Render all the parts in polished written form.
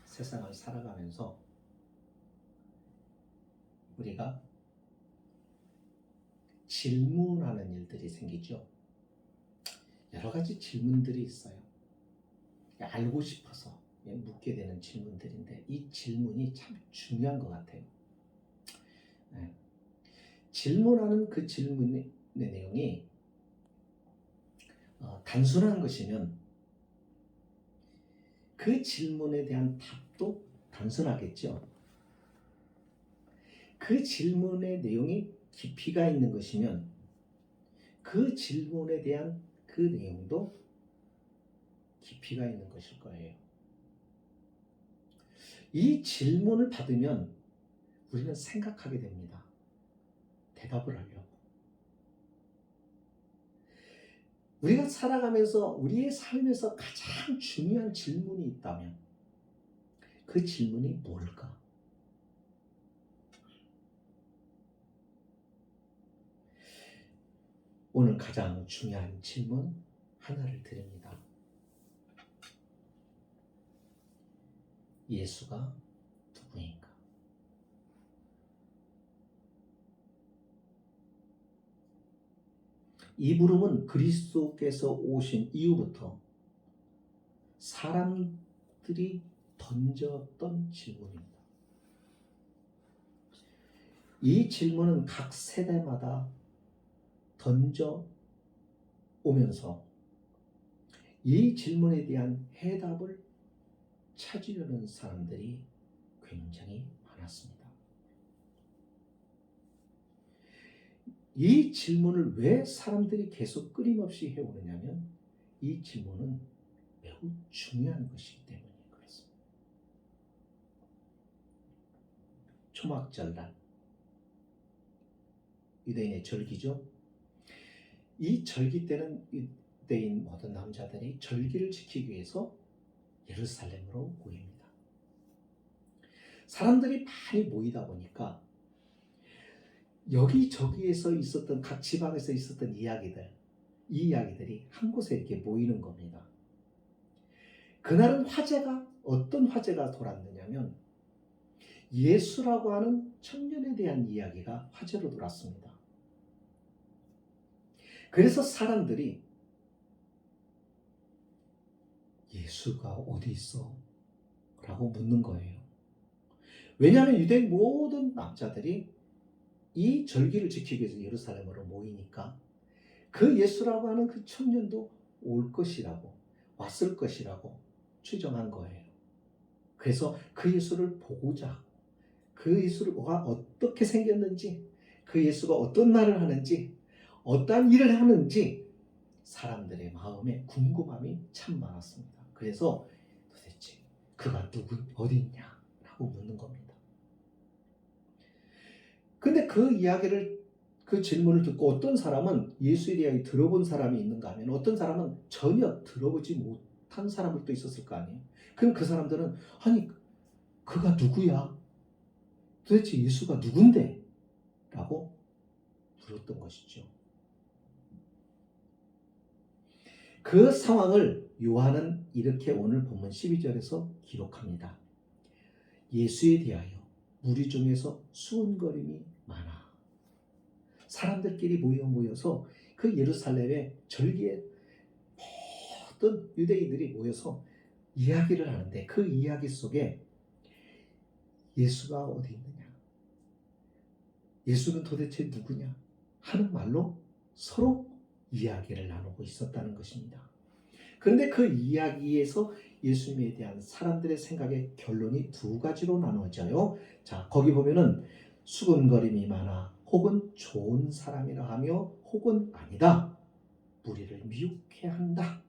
세상을 살아가면서 우리가 질문하는 일들이 생기죠. 여러 가지 질문들이 있어요. 알고 싶어서 묻게 되는 질문들인데 이 질문이 참 중요한 것 같아요. 질문하는 그 질문의 내용이 단순한 것이면 그 질문에 대한 답도 단순하겠죠. 그 질문의 내용이 깊이가 있는 것이면 그 질문에 대한 그 내용도 깊이가 있는 것일 거예요. 이 질문을 받으면 우리는 생각하게 됩니다. 대답을 하려고. 우리가 살아가면서 우리의 삶에서 가장 중요한 질문이 있다면 그 질문이 뭘까? 오늘 가장 중요한 질문 하나를 드립니다. 예수가 누구인가? 이 물음은 그리스도께서 오신 이후부터 사람들이 던졌던 질문입니다. 이 질문은 각 세대마다 던져 오면서 이 질문에 대한 해답을 찾으려는 사람들이 굉장히 많았습니다. 이 질문을 왜 사람들이 계속 끊임없이 해오느냐면 이 질문은 매우 중요한 것이기 때문에 그렇습니다. 초막절날, 유대인의 절기죠. 이 절기 때는 유대인 모든 남자들이 절기를 지키기 위해서 예루살렘으로 모입니다. 사람들이 많이 모이다 보니까 여기저기에서 있었던 각 지방에서 있었던 이 이야기들이 한 곳에 이렇게 모이는 겁니다. 그날은 어떤 화제가 돌았느냐면 예수라고 하는 청년에 대한 이야기가 화제로 돌았습니다. 그래서 사람들이 예수가 어디 있어? 라고 묻는 거예요. 왜냐하면 유대인 모든 남자들이 이 절기를 지키기 위해서 예루살렘으로 모이니까 그 예수라고 하는 그 청년도 올 것이라고, 왔을 것이라고 추정한 거예요. 그래서 그 예수를 보고자 하고 그 예수가 어떻게 생겼는지, 그 예수가 어떤 말을 하는지, 어떠한 일을 하는지 사람들의 마음에 궁금함이 참 많았습니다. 그래서 도대체 그가 어디 있냐? 라고 묻는 겁니다. 근데 그 질문을 듣고 어떤 사람은 예수에 대해 들어본 사람이 있는가 하면 어떤 사람은 전혀 들어보지 못한 사람들도 있었을 거 아니에요. 그럼 그 사람들은 아니 그가 누구야? 도대체 예수가 누군데? 라고 물었던 것이죠. 그 상황을 요한은 이렇게 오늘 본문 12절에서 기록합니다. 예수에 대하여 무리 중에서 수군거림이 많아. 사람들끼리 모여서 그 예루살렘의 절기에 모든 유대인들이 모여서 이야기를 하는데 그 이야기 속에 예수가 어디 있느냐? 예수는 도대체 누구냐? 하는 말로 서로 이야기를 나누고 있었다는 것입니다. 그런데 그 이야기에서 예수님에 대한 사람들의 생각의 결론이 두 가지로 나눠져요. 자, 거기 보면은 수군거림이 많아 혹은 좋은 사람이라 하며 혹은 아니다. 무리를 미혹해 한다.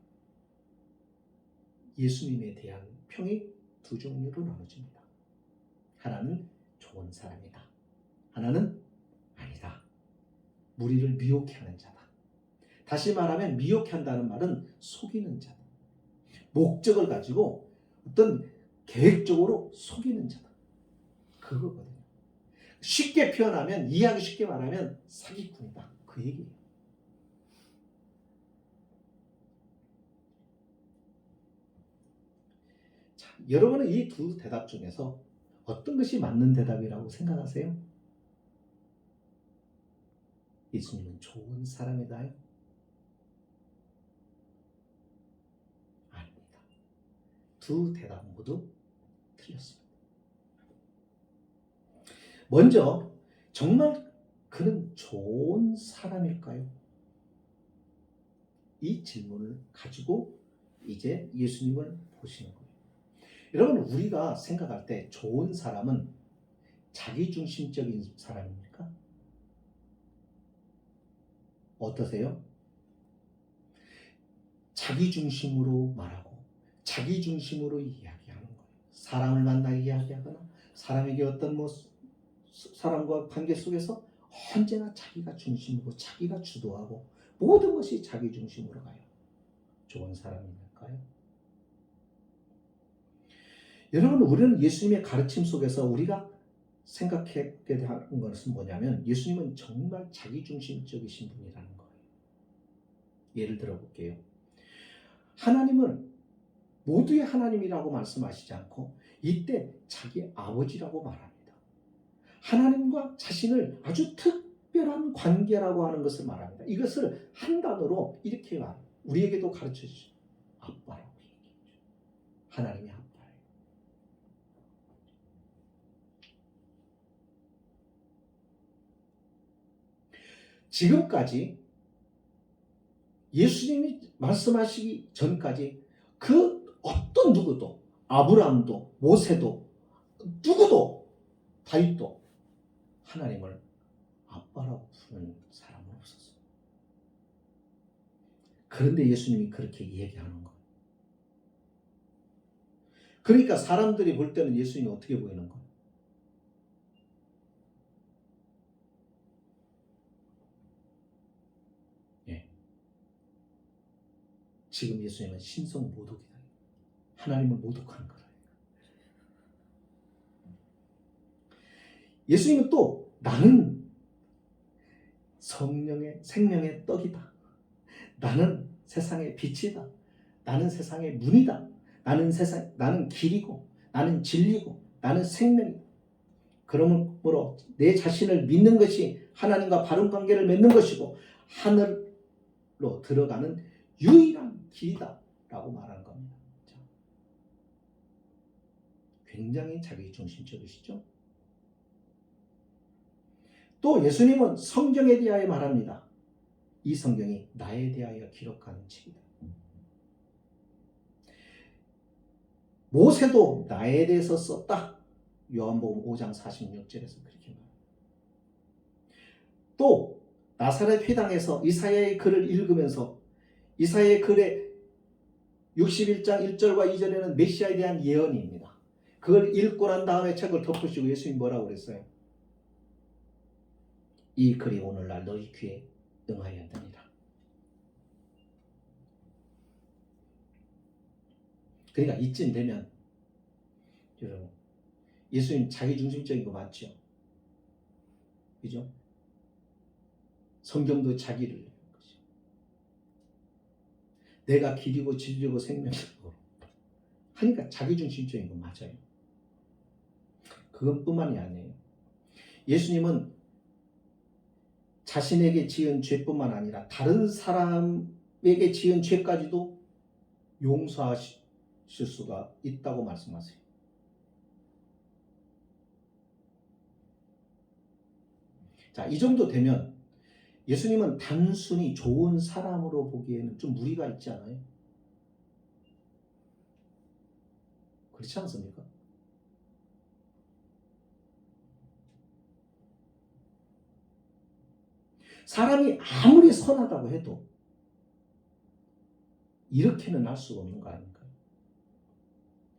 예수님에 대한 평이 두 종류로 나눠집니다. 하나는 좋은 사람이다. 하나는 아니다. 무리를 미혹해 하는 자다. 다시 말하면 미혹해 한다는 말은 속이는 자다. 목적을 가지고 어떤 계획적으로 속이는 자다. 그거거든요. 쉽게 표현하면, 이해하기 쉽게 말하면 사기꾼이다. 그 얘기예요. 자, 여러분은 이 두 대답 중에서 어떤 것이 맞는 대답이라고 생각하세요? 예수님은 좋은 사람이다요? 아닙니다. 두 대답 모두 틀렸습니다. 먼저 정말 그는 좋은 사람일까요? 이 질문을 가지고 이제 예수님을 보시는 거예요. 여러분, 우리가 생각할 때 좋은 사람은 자기중심적인 사람입니까? 어떠세요? 자기중심으로 말하고 자기중심으로 이야기하는 거예요. 사람을 만나 이야기하거나 사람에게 어떤 사람과 관계 속에서 언제나 자기가 중심이고 자기가 주도하고 모든 것이 자기 중심으로 가요. 좋은 사람일까요? 여러분, 우리는 예수님의 가르침 속에서 우리가 생각하게 되는 것은 뭐냐면 예수님은 정말 자기중심적이신 분이라는 거예요. 예를 들어 볼게요. 하나님은 모두의 하나님이라고 말씀하시지 않고 이때 자기 아버지라고 말합니다. 하나님과 자신을 아주 특별한 관계라고 하는 것을 말합니다. 이것을 한 단어로 이렇게 우리에게도 가르쳐 주시죠. 아빠라고 얘기해요. 하나님의 아빠예요. 지금까지 예수님이 말씀하시기 전까지 그 어떤 누구도 아브라함도 모세도 누구도 다윗도 하나님을 아빠라고 부르는 사람은 없었어요. 그런데 예수님이 그렇게 얘기하는 거예요. 그러니까 사람들이 볼 때는 예수님이 어떻게 보이는 거예요? 예. 지금 예수님은 신성 모독이다. 하나님을 모독하는 거예요. 예수님은 또 나는 성령의 생명의 떡이다. 나는 세상의 빛이다. 나는 세상의 문이다. 나는 길이고 나는 진리고 나는 생명이다. 그러므로 내 자신을 믿는 것이 하나님과 바른 관계를 맺는 것이고 하늘로 들어가는 유일한 길이다 라고 말하는 겁니다. 굉장히 자기중심적이시죠? 또 예수님은 성경에 대하여 말합니다. 이 성경이 나에 대하여 기록한 책이다. 모세도 나에 대해서 썼다. 요한복음 5장 46절에서 그렇게 말합니다. 또 나사렛 회당에서 이사야의 글을 읽으면서 이사야의 글에 61장 1절과 2절에는 메시아에 대한 예언입니다. 그걸 읽고 난 다음에 책을 덮으시고 예수님이 뭐라고 그랬어요? 이 글이 오늘날 너희 귀에 응하였느니라. 그러니까 이쯤 되면 여러분, 예수님 자기중심적인 거 맞죠? 그죠? 성경도 자기를 얘기하는 거죠. 내가 길이고 진리고 생명이고 하니까 자기중심적인 거 맞아요. 그것뿐만이 아니에요. 예수님은 자신에게 지은 죄뿐만 아니라 다른 사람에게 지은 죄까지도 용서하실 수가 있다고 말씀하세요. 자, 이 정도 되면 예수님은 단순히 좋은 사람으로 보기에는 좀 무리가 있지 않아요? 그렇지 않습니까? 사람이 아무리 선하다고 해도 이렇게는 할 수가 없는 거 아닙니까?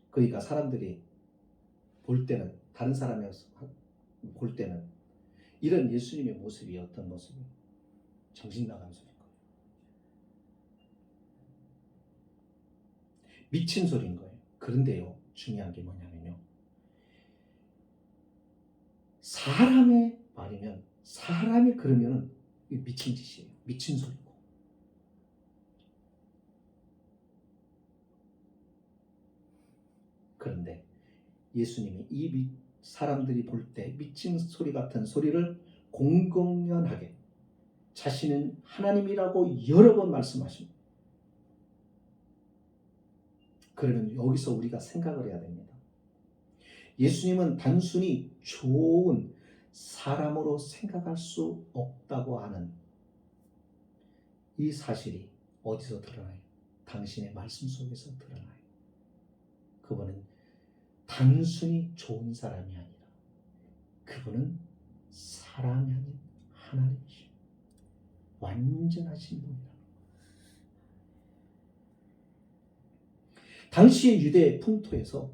그러니까 사람들이 볼 때는 다른 사람이 볼 때는 이런 예수님의 모습이 어떤 모습이에요? 정신 나간 소리인 거예요. 미친 소리인 거예요. 그런데요, 중요한 게 뭐냐면요. 사람의 말이면 사람이 그러면은 미친 짓이에요. 미친 소리고. 그런데 예수님이 이 사람들이 볼 때 미친 소리 같은 소리를 공공연하게 자신은 하나님이라고 여러 번 말씀하십니다. 그러면 여기서 우리가 생각을 해야 됩니다. 예수님은 단순히 좋은 사람으로 생각할 수 없다고 하는 이 사실이 어디서 드러나요? 당신의 말씀 속에서 드러나요. 그분은 단순히 좋은 사람이 아니라 그분은 사람이 아닌 하나님이시오. 완전하신 분이라. 당시의 유대 풍토에서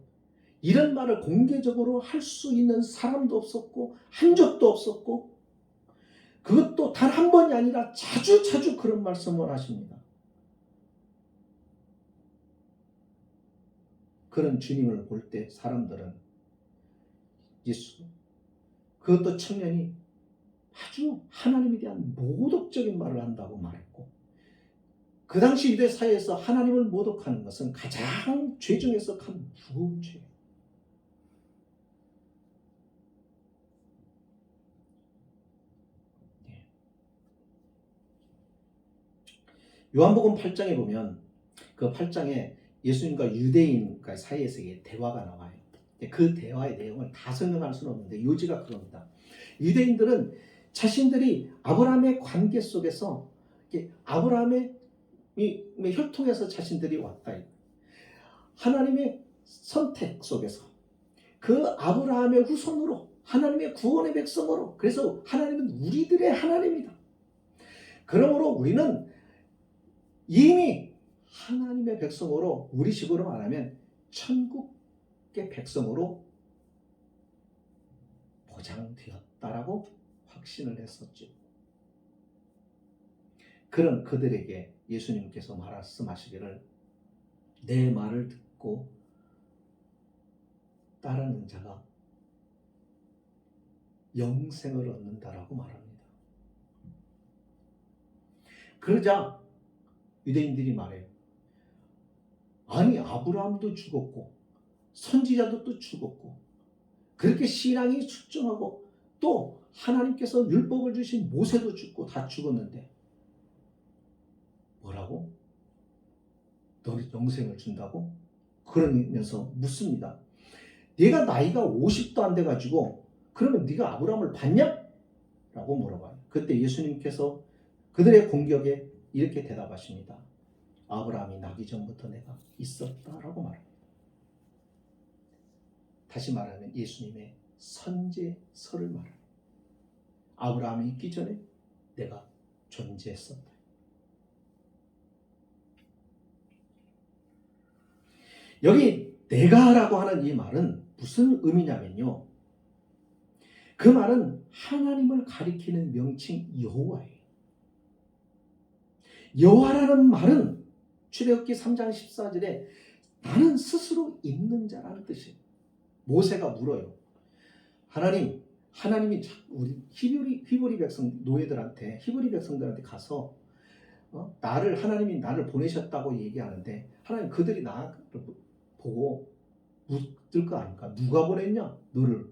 이런 말을 공개적으로 할 수 있는 사람도 없었고 한 적도 없었고 그것도 단 한 번이 아니라 자주 그런 말씀을 하십니다. 그런 주님을 볼 때 사람들은 예수, 그것도 청년이 아주 하나님에 대한 모독적인 말을 한다고 말했고 그 당시 유대 사회에서 하나님을 모독하는 것은 가장 죄 중에서 큰 무거운 죄예요. 요한복음 8장에 보면 그 8장에 예수님과 유대인 사이에서의 대화가 나와요. 그 대화의 내용을 다 설명할 수는 없는데 요지가 그겁니다. 유대인들은 자신들이 아브라함의 관계 속에서 아브라함의 혈통에서 자신들이 왔다. 하나님의 선택 속에서 그 아브라함의 후손으로 하나님의 구원의 백성으로 그래서 하나님은 우리들의 하나님이다. 그러므로 우리는 이미 하나님의 백성으로 우리식으로 말하면 천국의 백성으로 보장되었다라고 확신을 했었죠. 그런 그들에게 예수님께서 말씀하시기를 내 말을 듣고 따르는 자가 영생을 얻는다라고 말합니다. 그러자 유대인들이 말해요. 아니 아브라함도 죽었고 선지자도 또 죽었고 그렇게 신앙이 출중하고 또 하나님께서 율법을 주신 모세도 죽고 다 죽었는데 뭐라고? 너는 영생을 준다고? 그러면서 묻습니다. 네가 나이가 50도 안 돼가지고 그러면 네가 아브라함을 봤냐? 라고 물어봐요. 그때 예수님께서 그들의 공격에 이렇게 대답하십니다. 아브라함이 나기 전부터 내가 있었다라고 말합니다. 다시 말하면 예수님의 선제설을 말합니다. 아브라함이 있기 전에 내가 존재했었다. 여기 내가라고 하는 이 말은 무슨 의미냐면요. 그 말은 하나님을 가리키는 명칭 여호와예요. 여호와라는 말은 출애굽기 3장 14절에 나는 스스로 있는 자라는 뜻이에요. 모세가 물어요. 하나님이 우리 히브리 백성 노예들한테 히브리 백성들한테 가서 하나님이 나를 보내셨다고 얘기하는데 하나님 그들이 나를 보고 묻을 거 아닙니까? 누가 보냈냐? 너를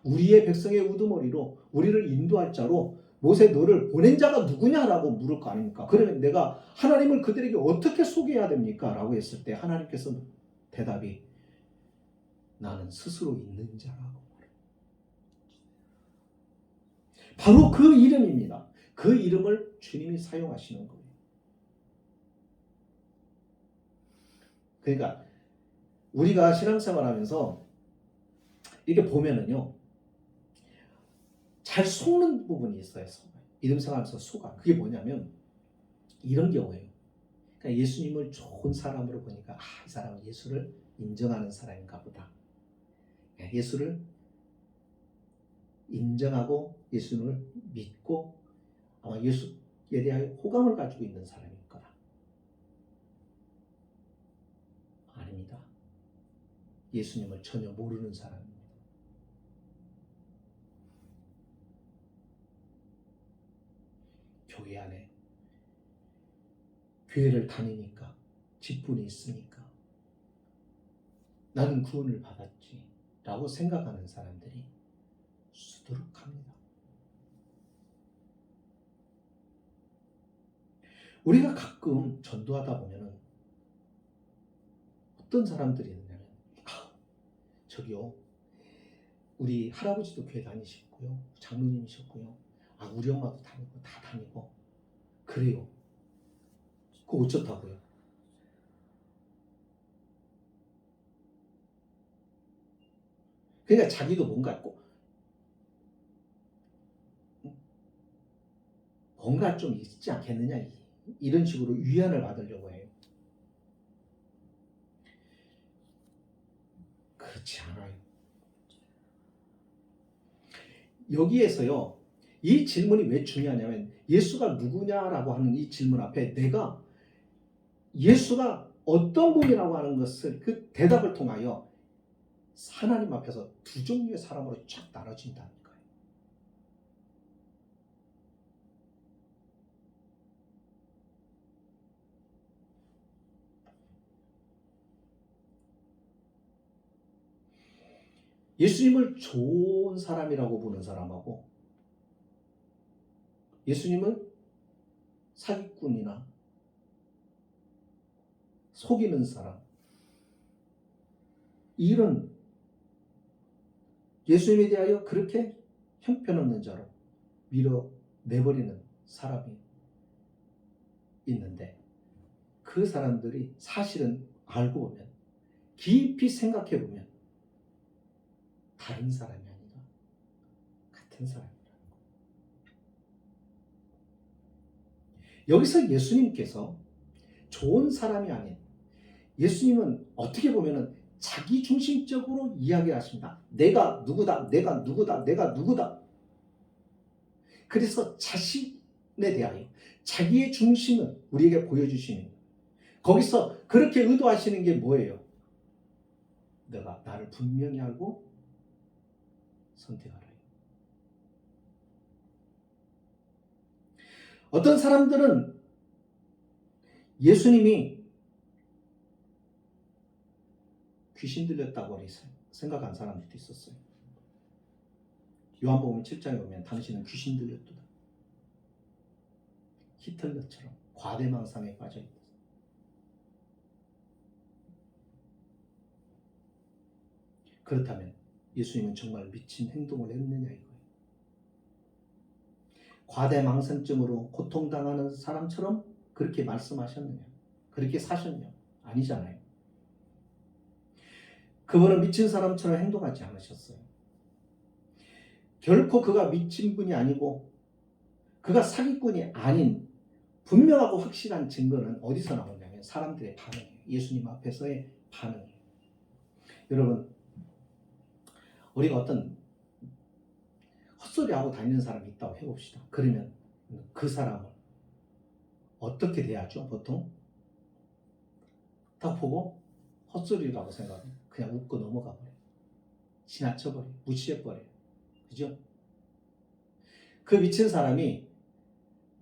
우리의 백성의 우두머리로 우리를 인도할 자로 모세 너를 보낸 자가 누구냐라고 물을 거 아닙니까? 그러면 내가 하나님을 그들에게 어떻게 소개해야 됩니까? 라고 했을 때 하나님께서 대답이 나는 스스로 있는 자라고 말해요. 바로 그 이름입니다. 그 이름을 주님이 사용하시는 거예요. 그러니까 우리가 신앙생활 하면서 이렇게 보면은요 잘 속는 부분이 있어요. 믿음 생활하면서 속아. 그게 뭐냐면 이런 경우예요. 그러니까 예수님을 좋은 사람으로 보니까 이 사람은 예수를 인정하는 사람인가 보다. 예수를 인정하고 예수를 믿고 아마 예수에 대하여 호감을 가지고 있는 사람일 거다. 아닙니다. 예수님을 전혀 모르는 사람입니다. 교회 안에 교회를 다니니까 직분이 있으니까 나는 구원을 받았지 라고 생각하는 사람들이 수두룩합니다. 우리가 가끔 전도하다 보면은 어떤 사람들이 있느냐면, 저기요, 우리 할아버지도 교회 다니셨고요, 장로님이셨고요, 우리 엄마도 다니고 다 다니고 그래요. 그거 어쩌다고요? 그러니까 자기도 뭔가 좀 있지 않겠느냐, 이런 식으로 위안을 받으려고 해요. 그렇지 않아요. 여기에서요, 이 질문이 왜 중요하냐면, 예수가 누구냐라고 하는 이 질문 앞에 내가 예수가 어떤 분이라고 하는 것을, 그 대답을 통하여 하나님 앞에서 두 종류의 사람으로 쫙 나눠진다는 거예요. 예수님을 좋은 사람이라고 보는 사람하고, 예수님은 사기꾼이나 속이는 사람, 이런 예수님에 대하여 그렇게 형편없는 자로 밀어내버리는 사람이 있는데, 그 사람들이 사실은 알고 보면, 깊이 생각해 보면 다른 사람이 아니라 같은 사람이라는 거예요. 여기서 예수님께서 좋은 사람이 아닌, 예수님은 어떻게 보면 자기 중심적으로 이야기하십니다. 내가 누구다, 내가 누구다, 내가 누구다. 그래서 자신에 대하여 자기의 중심을 우리에게 보여주시는 거예요. 거기서 그렇게 의도하시는 게 뭐예요? 내가 나를 분명히 알고 선택하라. 어떤 사람들은 예수님이 귀신 들렸다고 생각한 사람들도 있었어요. 요한복음 7장에 보면 당신은 귀신 들렸도다. 히틀러처럼 과대망상에 빠져있다. 그렇다면 예수님은 정말 미친 행동을 했느냐 이거예요. 과대망상증으로 고통당하는 사람처럼 그렇게 말씀하셨느냐? 그렇게 사셨냐? 아니잖아요. 그분은 미친 사람처럼 행동하지 않으셨어요. 결코 그가 미친 분이 아니고 그가 사기꾼이 아닌 분명하고 확실한 증거는 어디서 나오냐면 사람들의 반응이에요. 예수님 앞에서의 반응이에요. 여러분, 우리가 어떤 헛소리하고 다니는 사람이 있다고 해봅시다. 그러면 그 사람을 어떻게 대하죠? 보통 딱 보고 헛소리라고 생각해요. 그냥 웃고 넘어가 버려요. 지나쳐버려요. 무시해버려요. 그죠? 그 미친 사람이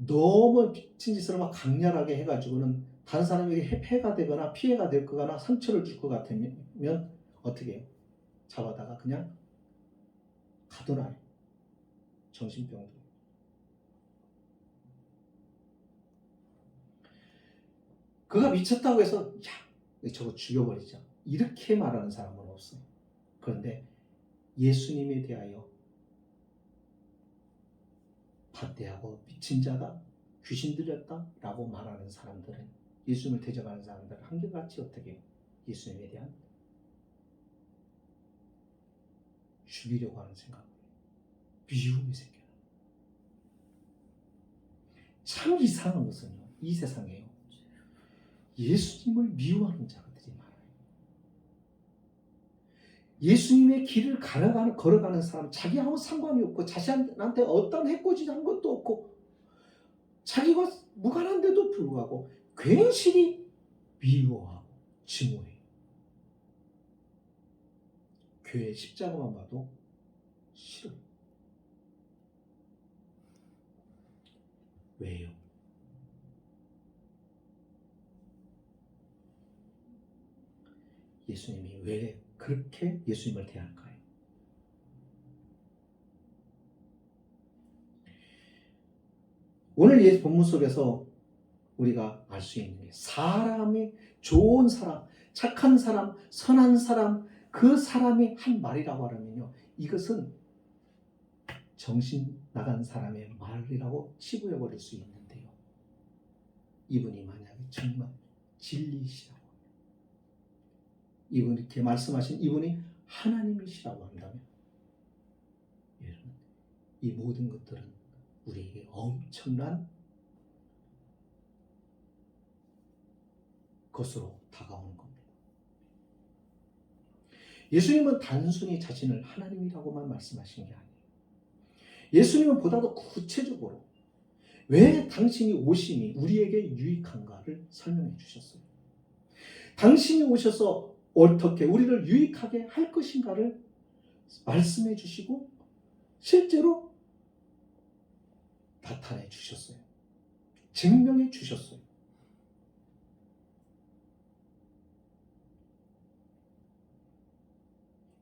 너무 미친 짓을 막 강렬하게 해가지고는 다른 사람에게 해가 되거나 피해가 될 거거나 상처를 줄 것 같으면 어떻게 해요? 잡아다가 그냥 가둬놔요. 정신병도. 그가 미쳤다고 해서 야, 저거 죽여버리자. 이렇게 말하는 사람은 없어요. 그런데 예수님에 대하여 반대하고 미친 자다, 귀신 들렸다 라고 말하는 사람들은, 예수님을 대적하는 사람들은 한결같이 어떻게 예수님에 대한 죽이려고 하는 생각, 미움이 생겨요. 참 이상한 것은요, 이 세상에요, 예수님을 미워하는 자들이 많아요. 예수님의 길을 걸어가는 사람, 자기하고 상관이 없고 자신한테 어떤 해코지한 것도 없고 자기가 무관한데도 불구하고 괜시리 미워하고 증오해요. 교회 십자가만 봐도 싫어요. 왜요? 예수님이 왜 그렇게 예수님을 대할까요? 오늘 예수 본문 속에서 우리가 알 수 있는 게 사람이 좋은 사람, 착한 사람, 선한 사람, 그 사람이 한 말이라고 하면요. 이것은 정신 나간 사람의 말이라고 치부해 버릴 수 있는데요. 이분이 만약에 정말 진리시라고, 이분 이렇게 말씀하신 이분이 하나님이시라고 한다면, 여러분, 이 모든 것들은 우리에게 엄청난 것으로 다가오는 겁니다. 예수님은 단순히 자신을 하나님이라고만 말씀하신 게 아니에요. 예수님은 보다도 구체적으로 왜 당신이 오심이 우리에게 유익한가를 설명해 주셨어요. 당신이 오셔서 어떻게 우리를 유익하게 할 것인가를 말씀해 주시고 실제로 나타내 주셨어요. 증명해 주셨어요.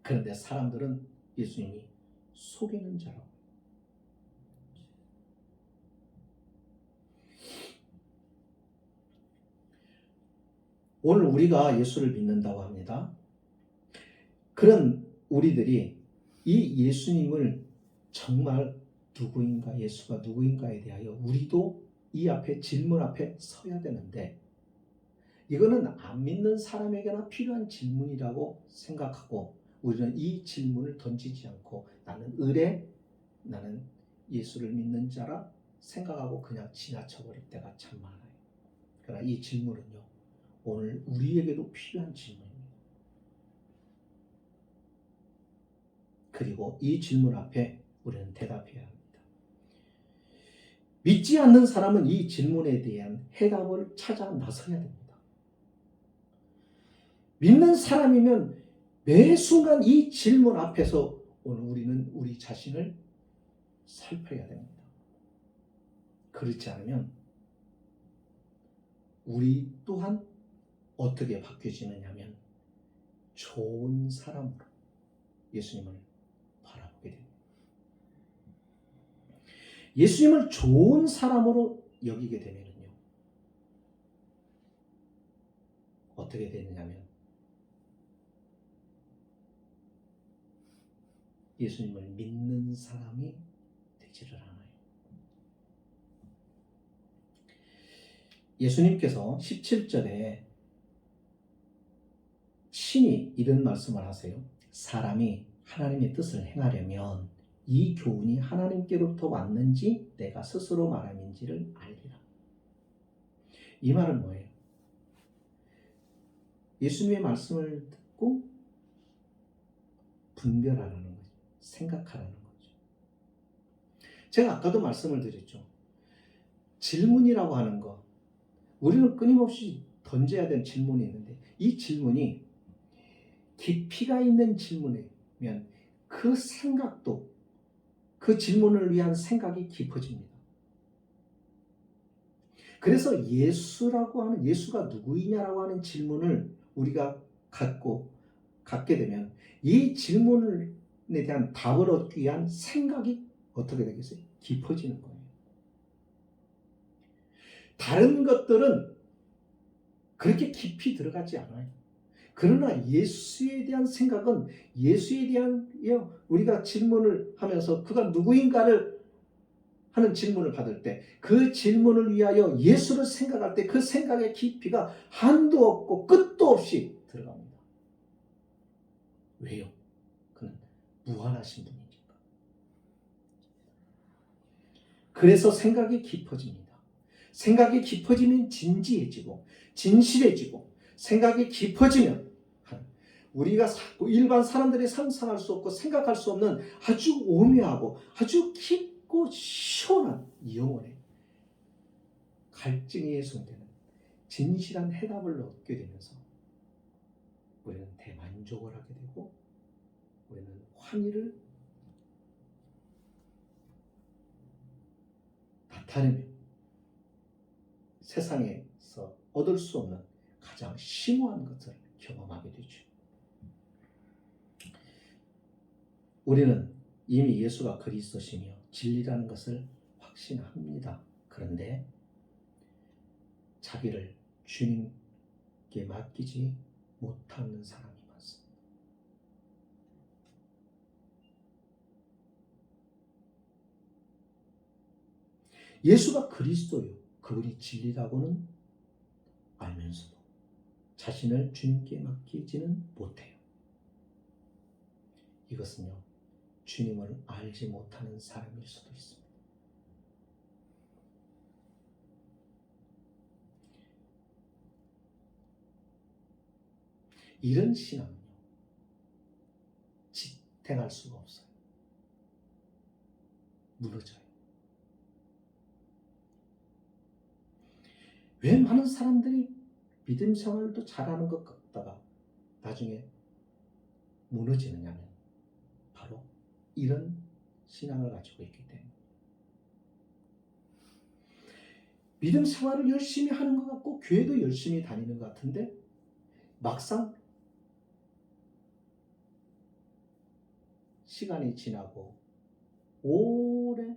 그런데 사람들은 예수님이 속이는 자라고, 오늘 우리가 예수를 믿는다고 합니다. 그런 우리들이 이 예수님을 정말 누구인가, 예수가 누구인가에 대하여 우리도 이 앞에 질문 앞에 서야 되는데, 이거는 안 믿는 사람에게나 필요한 질문이라고 생각하고 우리는 이 질문을 던지지 않고 나는 의뢰, 나는 예수를 믿는 자라 생각하고 그냥 지나쳐 버릴 때가 참 많아요. 그러나 이 질문은요, 오늘 우리에게도 필요한 질문입니다. 그리고 이 질문 앞에 우리는 대답해야 합니다. 믿지 않는 사람은 이 질문에 대한 해답을 찾아 나서야 됩니다. 믿는 사람이면 매 순간 이 질문 앞에서 오늘 우리는 우리 자신을 살펴야 됩니다. 그렇지 않으면 우리 또한 어떻게 바뀌어지느냐면 좋은 사람으로 예수님을 바라보게 됩니다. 예수님을 좋은 사람으로 여기게 되면요, 어떻게 되느냐면 예수님을 믿는 사람이 되지를 않아요. 예수님께서 17절에 신이 이런 말씀을 하세요. 사람이 하나님의 뜻을 행하려면 이 교훈이 하나님께로부터 왔는지 내가 스스로 말함인지를 알리라. 이 말은 뭐예요? 예수님의 말씀을 듣고 분별하라는 거죠. 생각하라는 거죠. 제가 아까도 말씀을 드렸죠. 질문이라고 하는 거, 우리는 끊임없이 던져야 되는 질문이 있는데 이 질문이 깊이가 있는 질문이면 그 생각도, 그 질문을 위한 생각이 깊어집니다. 그래서 예수라고 하는, 예수가 누구이냐라고 하는 질문을 우리가 갖게 되면 이 질문에 대한 답을 얻기 위한 생각이 어떻게 되겠어요? 깊어지는 거예요. 다른 것들은 그렇게 깊이 들어가지 않아요. 그러나 예수에 대한 생각은, 예수에 대한 우리가 질문을 하면서 그가 누구인가를 하는 질문을 받을 때, 그 질문을 위하여 예수를 생각할 때 그 생각의 깊이가 한도 없고 끝도 없이 들어갑니다. 왜요? 그는 무한하신 분이니까. 그래서 생각이 깊어집니다. 생각이 깊어지면 진지해지고 진실해지고, 생각이 깊어지면 우리가 일반 사람들이 상상할 수 없고 생각할 수 없는 아주 오묘하고 아주 깊고 시원한 영혼의 갈증이 예송되는 진실한 해답을 얻게 되면서 우리는 대만족을 하게 되고 우리는 환희를 나타내며 세상에서 얻을 수 없는 가장 심오한 것을 경험하게 되죠. 우리는 이미 예수가 그리스도시며 진리라는 것을 확신합니다. 그런데 자기를 주님께 맡기지 못하는 사람이 많습니다. 예수가 그리스도요, 그분이 진리라고는 알면서도 자신을 주님께 맡기지는 못해요. 이것은요, 주님을 알지 못하는 사람일 수도 있습니다. 이런 신앙은요, 지탱할 수가 없어요. 무너져요. 왜 많은 사람들이 믿음 생활도 잘하는 것 같다가 나중에 무너지느냐면 바로 이런 신앙을 가지고 있기 때문에. 믿음 생활을 열심히 하는 것 같고 교회도 열심히 다니는 것 같은데 막상 시간이 지나고 오래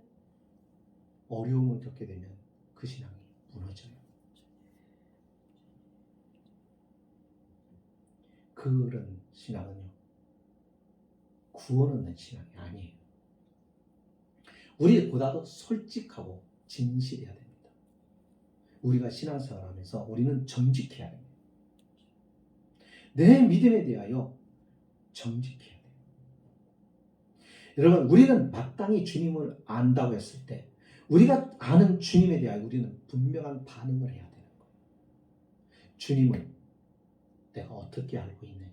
어려움을 겪게 되면 그 신앙이 무너져요. 그런 신앙은요, 구원 얻는 신앙이 아니에요. 우리보다도 솔직하고 진실해야 됩니다. 우리가 신앙생활을 하면서 우리는 정직해야 됩니다. 내 믿음에 대하여 정직해야 돼요. 여러분, 우리는 마땅히 주님을 안다고 했을 때 우리가 아는 주님에 대하여 우리는 분명한 반응을 해야 되는 거예요. 주님을 내가 어떻게 알고 있느냐?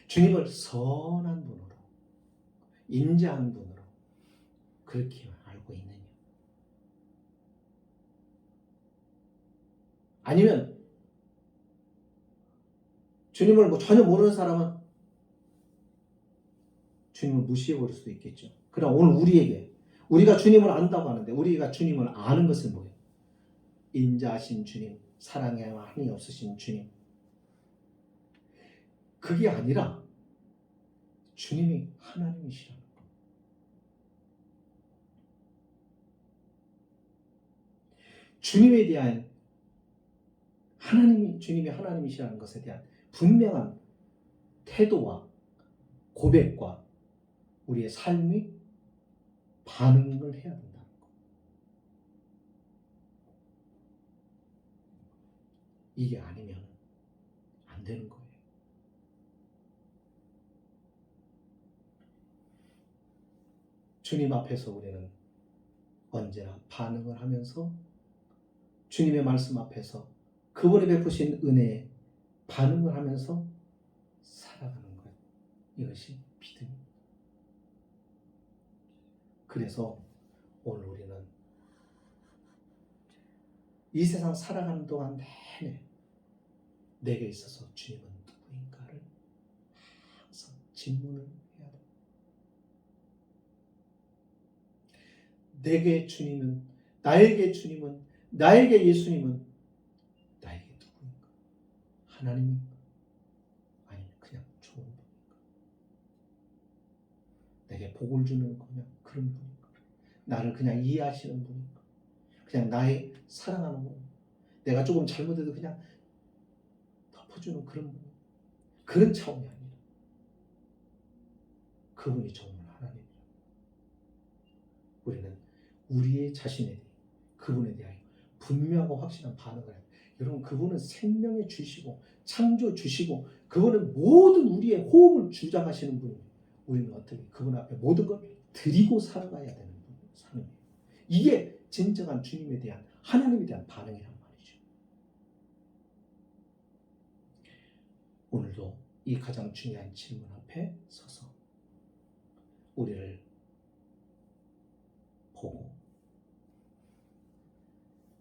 주님을 선한 분으로, 인자한 분으로 그렇게 알고 있느냐? 아니면 주님을 전혀 모르는 사람은 주님을 무시해버릴 수도 있겠죠. 그럼 오늘 우리가 주님을 안다고 하는데 우리가 주님을 아는 것은 뭐예요? 인자하신 주님, 사랑에 한이 없으신 주님. 그게 아니라 주님이 하나님이시라는 것. 주님에 대한 주님이 하나님이시라는 것에 대한 분명한 태도와 고백과 우리의 삶이 반응을 해야 된다는 것. 이게 아니면 안 되는 거예요. 주님 앞에서 우리는 언제나 반응을 하면서 주님의 말씀 앞에서 그분이 베푸신 은혜에 반응을 하면서 살아가는 것. 이것이 믿음입니다. 그래서 오늘 우리는 이 세상 살아가는 동안 내내 내게 있어서 주님은 누구인가를 항상 질문을 해야 돼. 나에게 주님은, 나에게 예수님은 나에게 누구인가? 하나님인가? 아니면 그냥 좋은 분인가? 내게 복을 주는 그냥 그런 분인가? 나를 그냥 이해하시는 분인가? 그냥 나의 사랑하는 분, 내가 조금 잘못해도 그냥 덮어주는 그런 분, 그런 차원이 아니라 그분이 정말 하나님이라. 우리는 우리의 자신에 대해 그분에 대하여 분명하고 확실한 반응을 해요. 여러분, 그분은 생명의 주시고 창조 주시고 그분은 모든 우리의 호흡을 주장하시는 분이에요. 우리는 어떻게 그분 앞에 모든 걸 드리고 살아가야 되는 삶이에요. 이게 진정한 주님에 대한, 하나님에 대한 반응이란 말이죠. 오늘도 이 가장 중요한 질문 앞에 서서 우리를 보고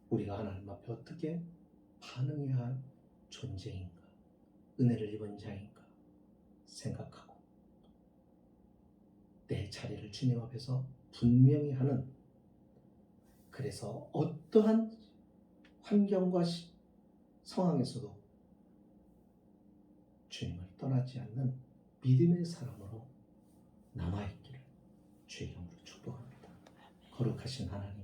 우리가 하나님 앞에 어떻게 반응해야 할 존재인가, 은혜를 입은 자인가 생각하고 내 자리를 주님 앞에서 분명히 하는, 그래서 어떠한 환경과 상황에서도 주님을 떠나지 않는 믿음의 사람으로 남아있기를 주의 이름으로 축복합니다. 거룩하신 하나님,